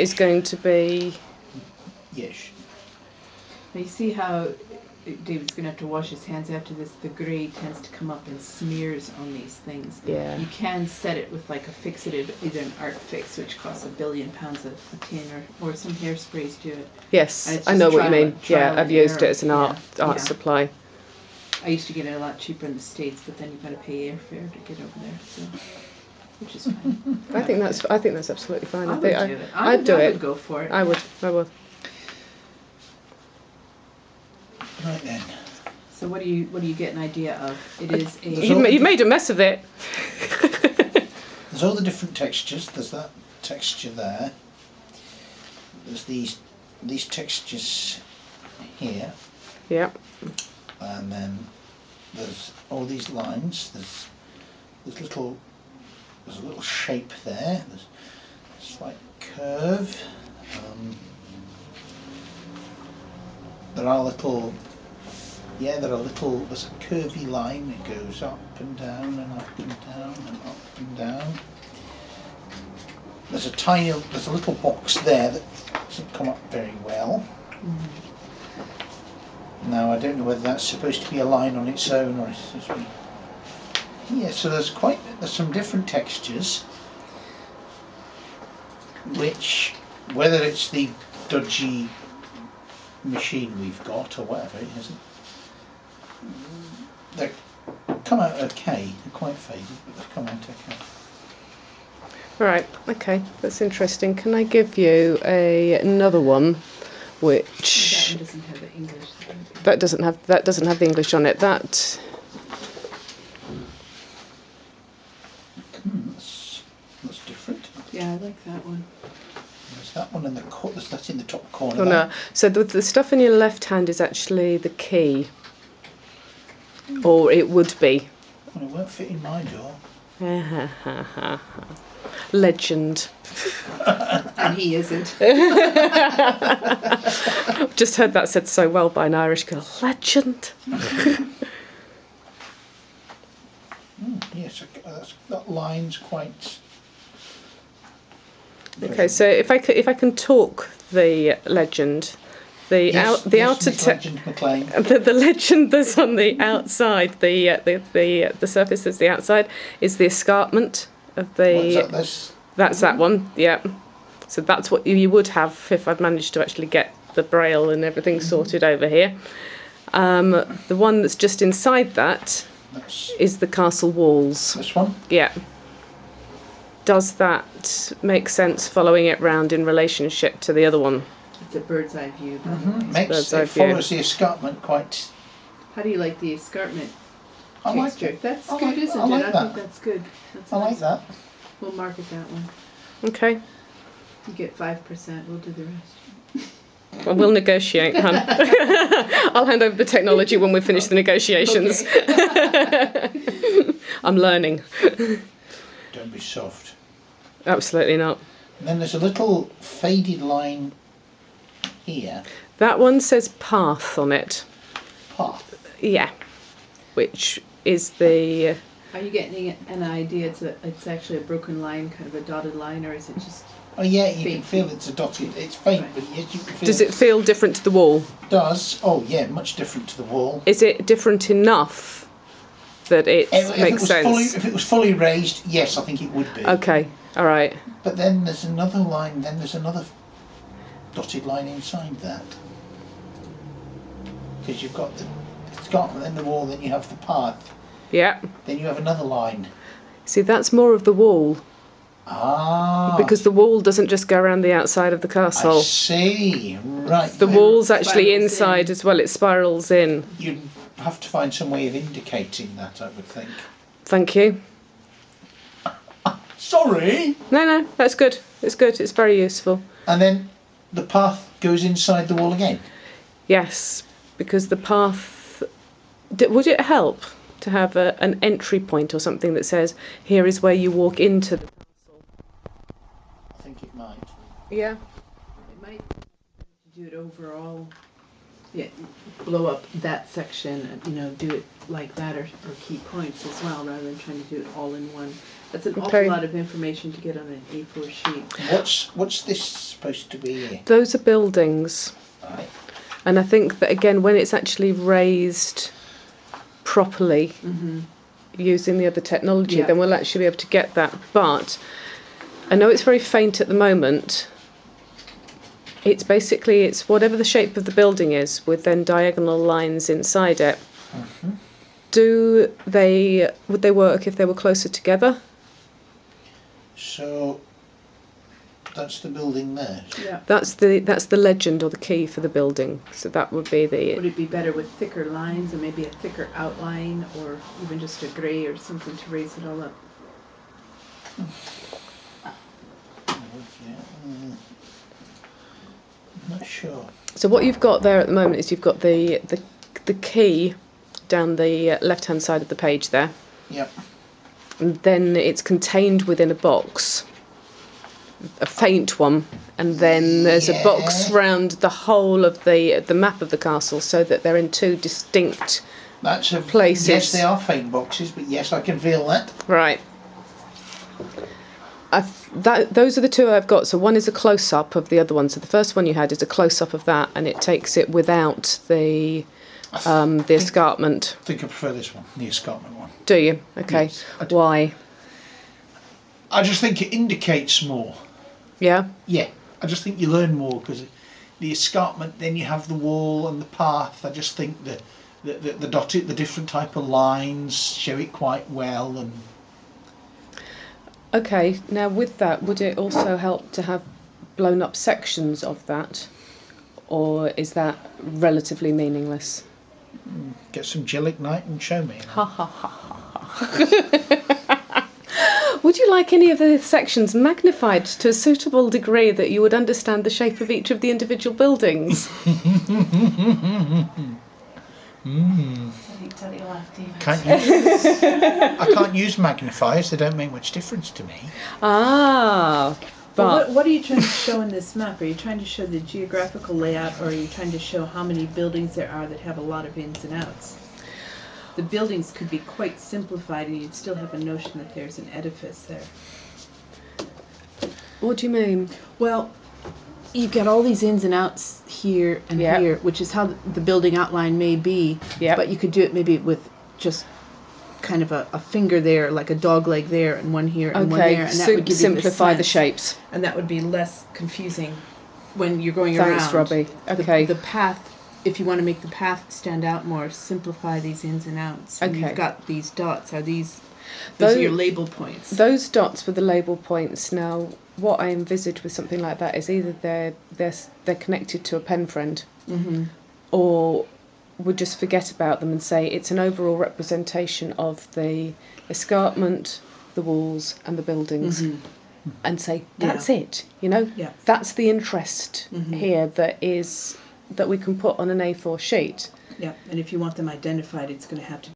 is going to be... Yes. Now you see how David's going to have to wash his hands after this. The grey tends to come up in smears on these things. Yeah. You can set it with like a fixative, either an art fix, which costs £1 billion a tin, or some hairsprays do it. Yes, I know what you mean. Yeah, I've used it as an art supply. I used to get it a lot cheaper in the States, but then you've got to pay airfare to get over there, so which is fine. I think that's absolutely fine. I'd do it. Go for it. I would. Right then. So what do you get an idea of? It is a... You made a mess of it. There's all the different textures. There's that texture there. There's these textures here. Yeah. And then there's all these lines. There's a little shape there. There's a slight curve. There's a curvy line that goes up and down and up and down and up and down. There's a little box there that doesn't come up very well. Now I don't know whether that's supposed to be a line on its own or it's supposed to be... Yeah, so there's some different textures, which, whether it's the dodgy machine we've got or whatever, it isn't. They come out okay. They're quite faded, but they come out okay. Right. Okay, that's interesting. Can I give you another one, which that doesn't have the English. That doesn't have the English on it. That. That's different. Yeah, I like that one. There's that one in the that's in the top corner. Oh no! So the stuff in your left hand is actually the key, or it would be. Well, it won't fit in my door. Legend. And he isn't. Just heard that said so well by an Irish girl. Legend. Yes, that line's quite. Okay, so if I can talk the legend, the outer the legend that's on the outside, the surface that's the outside is the escarpment of the. That's that one, yeah. So that's what you would have if I'd managed to actually get the braille and everything sorted over here. The one that's just inside that is the castle walls. This one? Yeah. Does that make sense following it round in relationship to the other one? It's a bird's eye view. It follows the escarpment quite. How do you like the escarpment I like texture? That's good, isn't it? I think that's good. I like that. We'll market that one. Okay. You get 5%, we'll do the rest. Well, we'll negotiate, hon. I'll hand over the technology when we finish the negotiations. Okay. I'm learning. Don't be soft. Absolutely not. And then there's a little faded line here. That one says path on it. Path? Yeah. Which is the... Are you getting an idea it's actually a broken line, kind of a dotted line, or is it just... Oh yeah, you can feel it's a dotted, it's faint, right. But yes, you can feel. Does it feel different to the wall? It does. Oh yeah, much different to the wall. Is it different enough that it makes sense? If it was fully raised, yes, I think it would be. Okay, all right. But then there's another line, then there's another dotted line inside that. Because you've got the escarpment in the wall, then you have the path. Yeah. Then you have another line. See, that's more of the wall. Ah. Because the wall doesn't just go around the outside of the castle. I see, right. The wall's actually inside as well, it spirals in. You'd have to find some way of indicating that, I would think. Thank you. Sorry? No, that's good. It's good, it's very useful. And then the path goes inside the wall again? Yes, because the path... Would it help to have an entry point or something that says, here is where you walk into the... I think it might. Yeah. It might do it overall. Yeah, blow up that section and, do it like that or key points as well, rather than trying to do it all in one. That's an Okay. awful lot of information to get on an A4 sheet. What's this supposed to be? Those are buildings. Right. And I think that, again, when it's actually raised properly using the other technology, then we'll actually be able to get that. But I know it's very faint at the moment. It's basically, it's whatever the shape of the building is with then diagonal lines inside it. Would they work if they were closer together? So that's the building there. Yeah. That's the legend or the key for the building. So that would be the. Would it be better with thicker lines and maybe a thicker outline, or even just a grey or something to raise it all up? I'm not sure. So what you've got there at the moment is you've got the key down the left-hand side of the page there. Yep. And then it's contained within a box, a faint one, and then there's a box round the whole of the map of the castle, so that they're in two distinct places. Yes, they are faint boxes, but yes, I can feel that. Right. Those are the two I've got. So one is a close-up of the other one. So the first one you had is a close-up of that, and it takes it without the escarpment. I think I prefer this one, the escarpment one. Do you? Okay. Yes, Why? I just think it indicates more. Yeah? Yeah, I just think you learn more, because the escarpment, then you have the wall and the path. I just think the dotted, the different type of lines show it quite well. And Okay, now with that, would it also help to have blown up sections of that? Or is that relatively meaningless? get some gelignite and show me. Ha ha ha ha. Would you like any of the sections magnified to a suitable degree that you would understand the shape of each of the individual buildings? I can't use magnifiers, they don't make much difference to me. Ah, but what are you trying to show in this map? Are you trying to show the geographical layout, or are you trying to show how many buildings there are that have a lot of ins and outs? The buildings could be quite simplified and you'd still have a notion that there's an edifice there. What do you mean? Well, you've got all these ins and outs here and here, which is how the building outline may be. Yeah. But you could do it maybe with just kind of a finger there, like a dog leg there, and one here and one there, and that would give simplify you the shapes. And that would be less confusing when you're going Thanks, around. Robbie. Okay. The path. If you want to make the path stand out more, simplify these ins and outs. And you've got these dots. Are those are your label points? Those dots were the label points. Now, what I envisage with something like that is either they're connected to a pen friend, or would just forget about them and say it's an overall representation of the escarpment, the walls, and the buildings, and say that's it. You know, that's the interest here that we can put on an A4 sheet. Yeah, and if you want them identified, it's going to have to